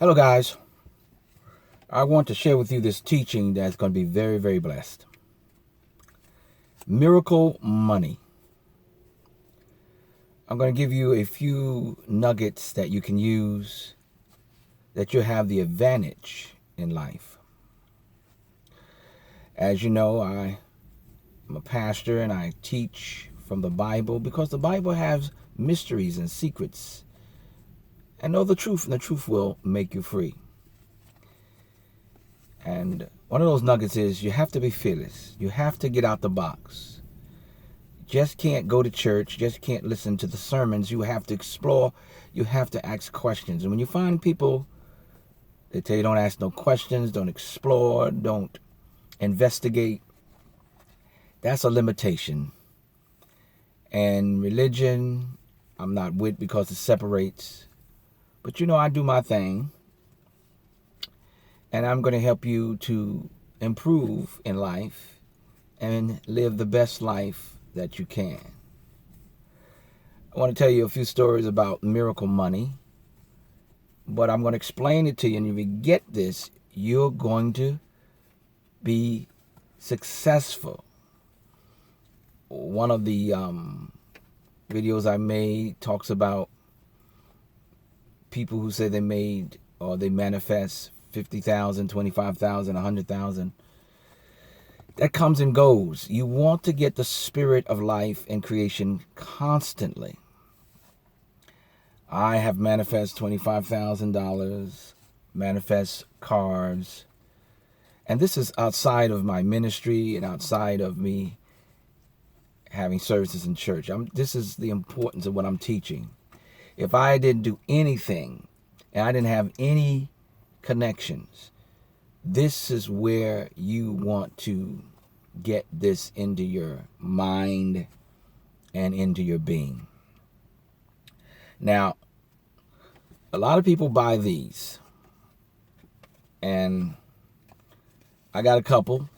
Hello, guys. I want to share with you this teaching that's going to be very, very blessed. Miracle money. I'm going to give you a few nuggets that you can use that you'll have the advantage in life. As you know, I'm a pastor and I teach from the Bible because the Bible has mysteries and secrets. And know the truth, and the truth will make you free. And one of those nuggets is you have to be fearless. You have to get out the box. Just can't go to church. Just can't listen to the sermons. You have to explore. You have to ask questions. And when you find people that tell you don't ask no questions, don't explore, don't investigate, that's a limitation. And religion, I'm not with because it separates. But I do my thing. And I'm going to help you to improve in life and live the best life that you can. I want to tell you a few stories about miracle money, but I'm going to explain it to you. And if you get this, you're going to be successful. One of the videos I made talks about people who say they made or they manifest 50,000, 25,000, 100,000. That comes and goes. You want to get the spirit of life and creation constantly. I have manifest $25,000, manifest cars. And this is outside of my ministry and outside of me having services in church. This is the importance of what I'm teaching. If I didn't do anything and I didn't have any connections, this is where you want to get this into your mind and into your being. Now, a lot of people buy these, and I got a couple,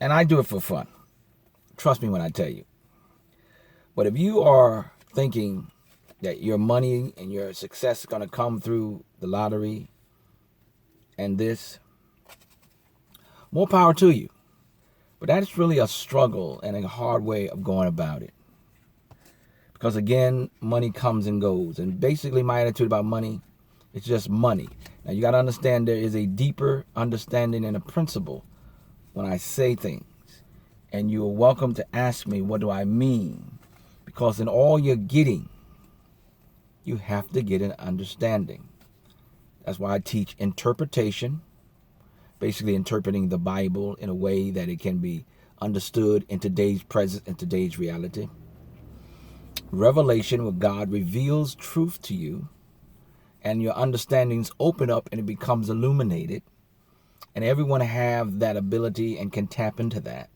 and I do it for fun. Trust me when I tell you. But if you are thinking that your money and your success is going to come through the lottery and this, more power to you. But that's really a struggle and a hard way of going about it. Because again, money comes and goes. And basically my attitude about money, it's just money. Now you got to understand there is a deeper understanding and a principle when I say things. And you are welcome to ask me, what do I mean? Because in all you're getting, you have to get an understanding. That's why I teach interpretation, basically interpreting the Bible in a way that it can be understood in today's present and today's reality. Revelation, where God reveals truth to you and your understandings open up and it becomes illuminated. And everyone have that ability and can tap into that.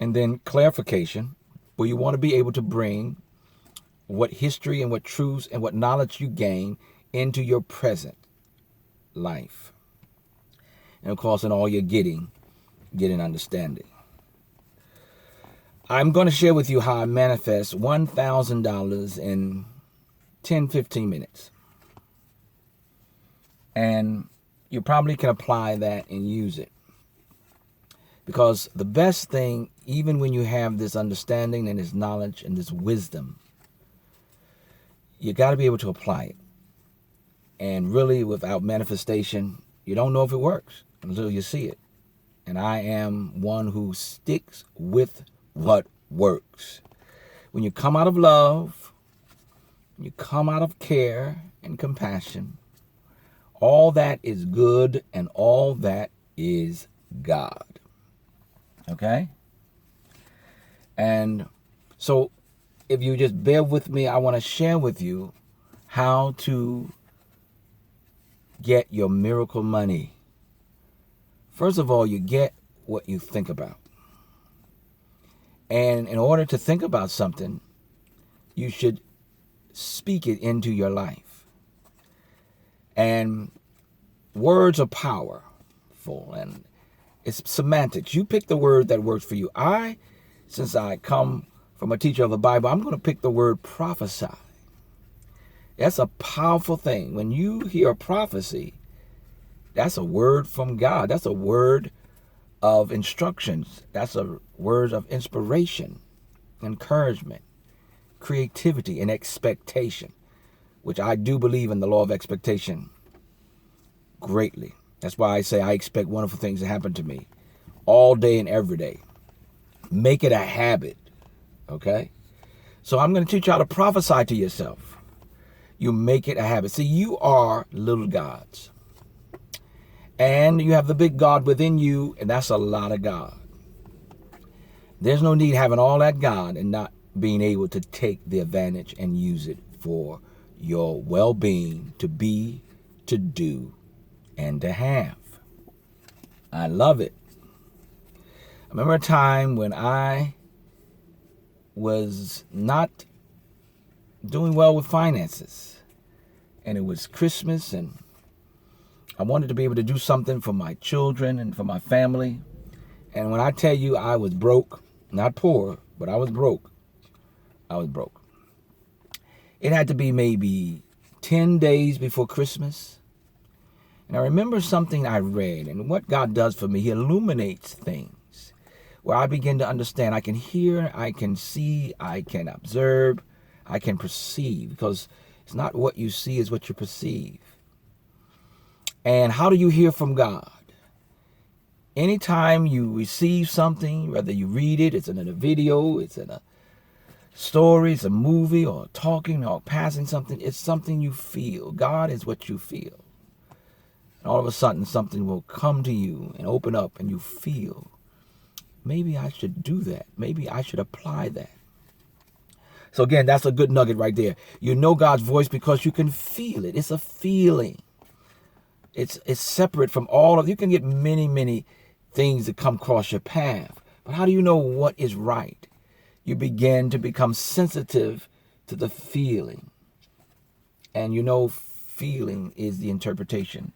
And then clarification, where you want to be able to bring what history and what truths and what knowledge you gain into your present life. And of course, in all you're getting, get an understanding. I'm going to share with you how I manifest $1,000 in 10, 15 minutes. And you probably can apply that and use it. Because the best thing, even when you have this understanding and this knowledge and this wisdom, you got to be able to apply it. And really, without manifestation, you don't know if it works until you see it. And I am one who sticks with what works. When you come out of love, you come out of care and compassion, all that is good and all that is God. Okay? And so if you just bear with me, I want to share with you how to get your miracle money. First of all, you get what you think about. And in order to think about something, you should speak it into your life. And words are powerful, and it's semantics. You pick the word that works for you. Since I come from a teacher of the Bible, I'm going to pick the word prophesy. That's a powerful thing. When you hear a prophecy, that's a word from God. That's a word of instructions. That's a word of inspiration, encouragement, creativity, and expectation, which I do believe in the law of expectation greatly. That's why I say I expect wonderful things to happen to me all day and every day. Make it a habit, okay? So I'm going to teach you how to prophesy to yourself. You make it a habit. See, you are little gods. And you have the big God within you, and that's a lot of God. There's no need having all that God and not being able to take the advantage and use it for your well-being, to be, to do, and to have. I love it. I remember a time when I was not doing well with finances, and it was Christmas, and I wanted to be able to do something for my children and for my family. And when I tell you I was broke, not poor, but I was broke. I was broke. It had to be maybe 10 days before Christmas. And I remember something I read, and what God does for me, He illuminates things where I begin to understand. I can hear, I can see, I can observe, I can perceive, because it's not what you see, it's what you perceive. And how do you hear from God? Anytime you receive something, whether you read it, it's in a video, it's in a story, it's a movie, or talking or passing something, it's something you feel. God is what you feel. And all of a sudden, something will come to you and open up, and you feel, maybe I should do that. Maybe I should apply that. So again, that's a good nugget right there. You know God's voice because you can feel it. It's a feeling. It's separate from all of, you can get many things that come across your path. But how do you know what is right? You begin to become sensitive to the feeling. And you know feeling is the interpretation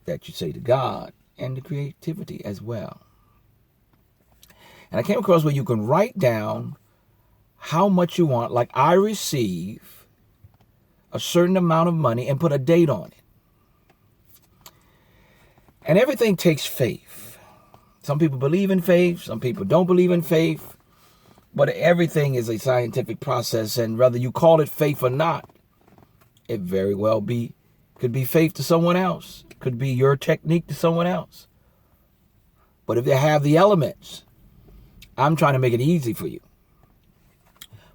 that you say to God, and the creativity as well. And I came across where you can write down how much you want, like I receive a certain amount of money, and put a date on it. And everything takes faith. Some people believe in faith, some people don't believe in faith, but everything is a scientific process, and whether you call it faith or not, it very well could be faith to someone else, could be your technique to someone else. But if they have the elements, I'm trying to make it easy for you.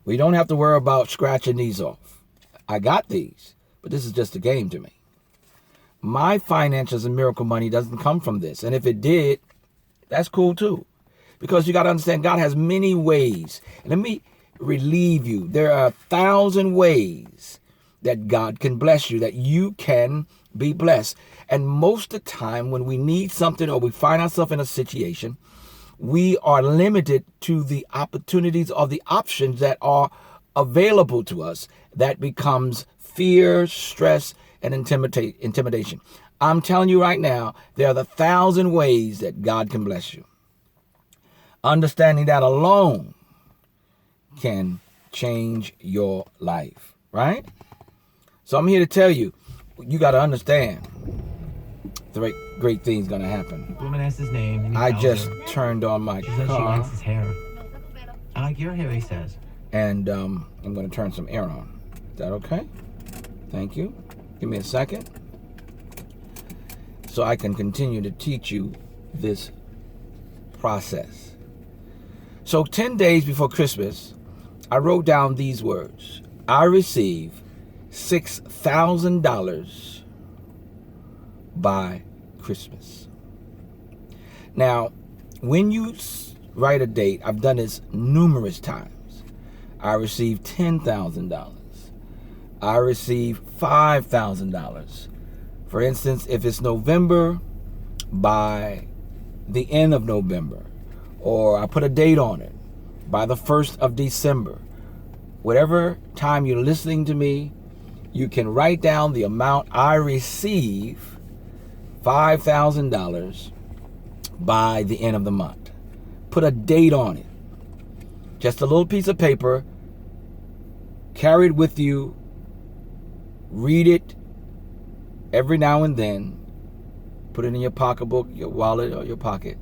We don't have to worry about scratching these off. I got these, but this is just a game to me. My finances and miracle money doesn't come from this. And if it did, that's cool too. Because you got to understand, God has many ways. And let me relieve you. There are 1,000 ways that God can bless you, that you can be blessed. And most of the time when we need something, or we find ourselves in a situation, we are limited to the opportunities or the options that are available to us. That becomes fear, stress, and intimidation. I'm telling you right now, there are 1,000 ways that God can bless you. Understanding that alone can change your life, right? So I'm here to tell you, you got to understand, the great thing's going to happen. Woman asked his name, and he I tells just her. turned on my She says she car, likes his hair. I like your hair, he says. and I'm going to turn some air on. Is that okay? Thank you. Give me a second so I can continue to teach you this process. So 10 days before Christmas, I wrote down these words. I received $6,000 by Christmas. Now, when you write a date, I've done this numerous times. I received $10,000. I received $5,000. For instance, if it's November, by the end of November, or I put a date on it, by the 1st of December. Whatever time you're listening to me, you can write down the amount I receive, $5,000, by the end of the month. Put a date on it. Just a little piece of paper, carry it with you Read it every now and then. Put it in your pocketbook, your wallet, or your pocket.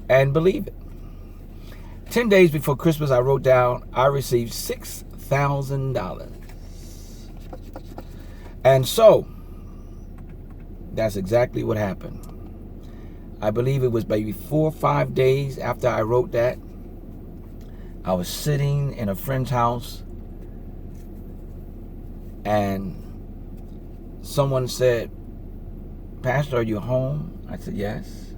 And believe it. 10 days before Christmas, I wrote down, I received $6,000. And so, that's exactly what happened. I believe it was maybe 4 or 5 days after I wrote that. I was sitting in a friend's house, and someone said, "Pastor, are you home?" I said, "Yes."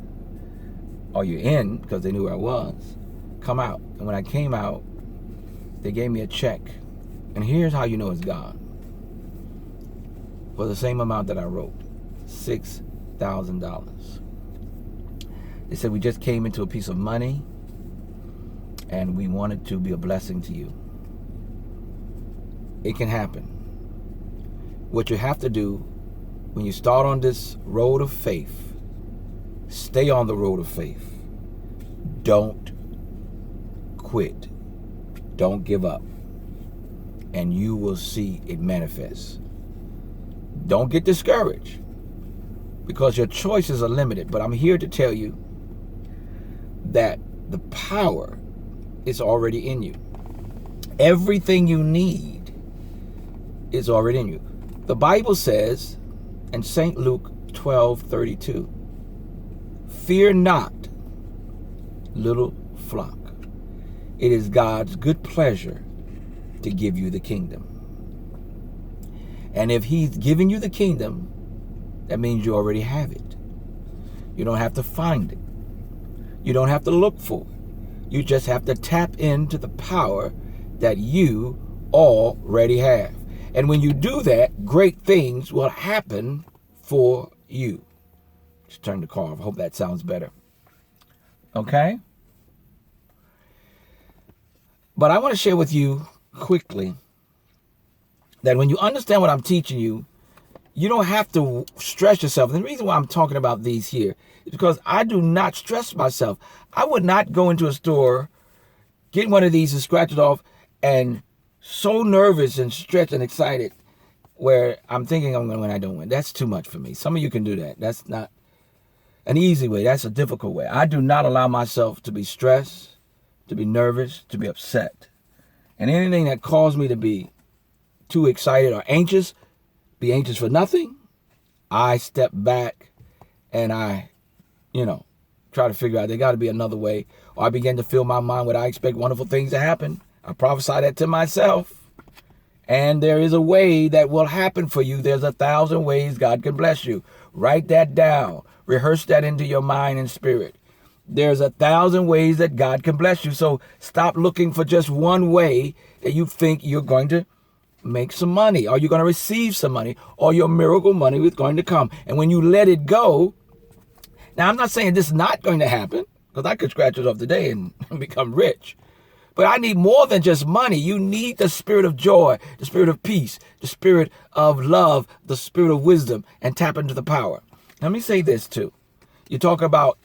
"Are you in?" Because they knew where I was. "Come out." And when I came out, they gave me a check. And here's how you know it's God. For the same amount that I wrote, $6,000. They said, "We just came into a piece of money, and we wanted to be a blessing to you." It can happen. What you have to do when you start on this road of faith, stay on the road of faith. Don't quit. Don't give up. And you will see it manifest. Don't get discouraged, because your choices are limited. But I'm here to tell you that the power is already in you. Everything you need is already in you. The Bible says in St. Luke 12:32, "Fear not, little flock. It is God's good pleasure to give you the kingdom." And if he's giving you the kingdom, that means you already have it. You don't have to find it. You don't have to look for it. You just have to tap into the power that you already have. And when you do that, great things will happen for you. Just turn the car off. I hope that sounds better. Okay? But I want to share with you quickly that when you understand what I'm teaching you, you don't have to stress yourself. And the reason why I'm talking about these here is because I do not stress myself. I would not go into a store, get one of these and scratch it off, and so nervous and stretched and excited where I'm thinking I'm going to win, I don't win. That's too much for me. Some of you can do that. That's not an easy way. That's a difficult way. I do not allow myself to be stressed, to be nervous, to be upset. And anything that caused me to be too excited or anxious, be anxious for nothing, I step back and I, try to figure out there got to be another way. Or I begin to fill my mind with I expect wonderful things to happen. I prophesy that to myself. And there is a way that will happen for you. There's 1,000 ways God can bless you. Write that down. Rehearse that into your mind and spirit. There's 1,000 ways that God can bless you. So stop looking for just one way that you think you're going to make some money, or you're going to receive some money, or your miracle money is going to come. And when you let it go, now I'm not saying this is not going to happen, because I could scratch it off today and become rich. But I need more than just money. You need the spirit of joy, the spirit of peace, the spirit of love, the spirit of wisdom, and tap into the power. Let me say this too. You talk about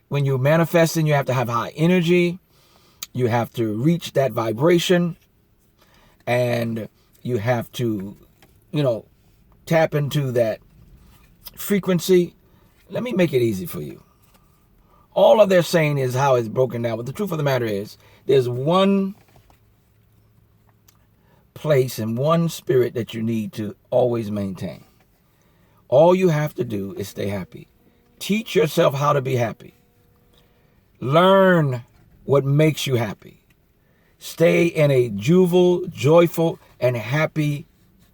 when you're manifesting, you have to have high energy. You have to reach that vibration. And you have to, tap into that frequency. Let me make it easy for you. All of their saying is how it's broken down. But the truth of the matter is, there's one place and one spirit that you need to always maintain. All you have to do is stay happy. Teach yourself how to be happy. Learn what makes you happy. Stay in a juvenile, joyful, and happy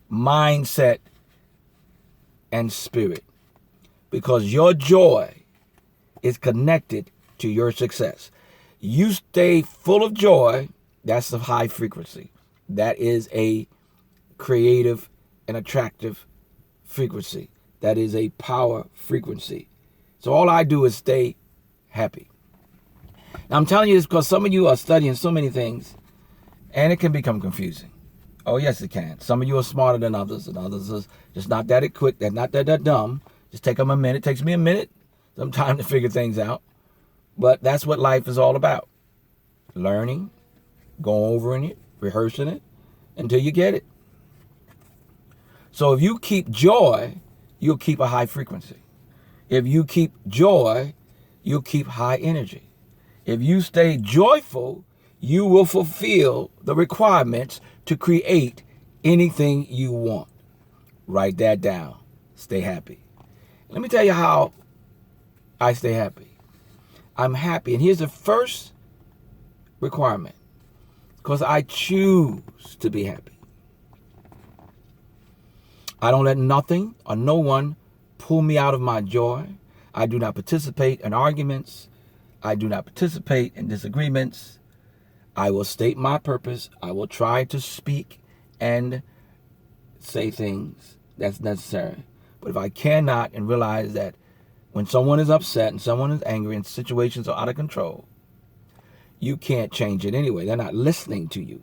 mindset and spirit. Because your joy is connected to your success. You stay full of joy, that's the high frequency. That is a creative and attractive frequency. That is a power frequency. So all I do is stay happy. Now I'm telling you this because some of you are studying so many things and it can become confusing. Oh yes, it can. Some of you are smarter than others, and others are just not that quick. They're not that dumb. Just take them a minute. It takes me a minute, some time to figure things out. But that's what life is all about. Learning, going over in it, rehearsing it, until you get it. So if you keep joy, you'll keep a high frequency. If you keep joy, you'll keep high energy. If you stay joyful, you will fulfill the requirements to create anything you want. Write that down. Stay happy. Let me tell you how I stay happy. I'm happy. And here's the first requirement. Because I choose to be happy. I don't let nothing or no one pull me out of my joy. I do not participate in arguments. I do not participate in disagreements. I will state my purpose. I will try to speak and say things that's necessary. But if I cannot and realize that when someone is upset and someone is angry and situations are out of control, you can't change it anyway. They're not listening to you.